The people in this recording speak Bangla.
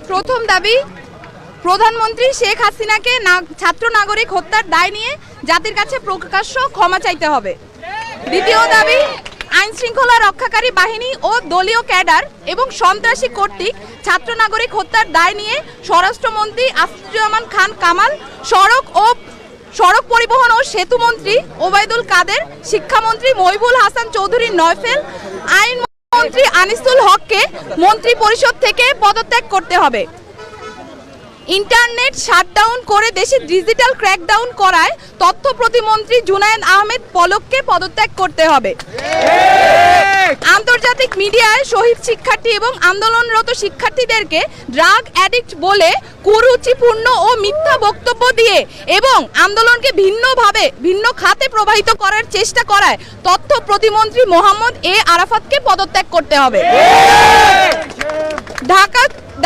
প্রথম দাবি, প্রধানমন্ত্রী শেখ হাসিনাকে ছাত্র নাগরিক হত্যার দায় নিয়ে জাতির কাছে প্রকাশ্য ক্ষমা চাইতে হবে। দ্বিতীয় দাবি, আইন শৃঙ্খলা রক্ষাকারী বাহিনী ও দলীয় ক্যাডার এবং সন্ত্রাসী কর্তৃক ছাত্র নাগরিক হত্যার দায় নিয়ে স্বরাষ্ট্রমন্ত্রী আসাদুজ্জামান খান কামাল, সড়ক পরিবহন ও সেতু মন্ত্রী ওবায়দুল কাদের, শিক্ষামন্ত্রী মহিবুল হাসান চৌধুরী নয়ফেল, আইনমন্ত্রী আনিসুল হককে মন্ত্রী পরিষদ থেকে পদত্যাগ করতে হবে। ইন্টারনেট শাটডাউন করে দেশে ডিজিটাল ক্র্যাকডাউন করায় তথ্য প্রতিমন্ত্রী জুনায়েদ আহমেদ পলককে পদত্যাগ করতে হবে। আন্তর্জাতিক মিডিয়ায় শহীদ শিক্ষার্থী এবং আন্দোলনরত শিক্ষার্থীদেরকে ড্রাগ অ্যাডিক্ট বলে কুরুচিপূর্ণ ও মিথ্যা বক্তব্য দিয়ে এবং আন্দোলনকে ভিন্ন খাতে প্রবাহিত করার চেষ্টা করায় তথ্য প্রতিমন্ত্রী মোহাম্মদ এ আরাফাতকে পদত্যাগ করতে হবে। ঢাকা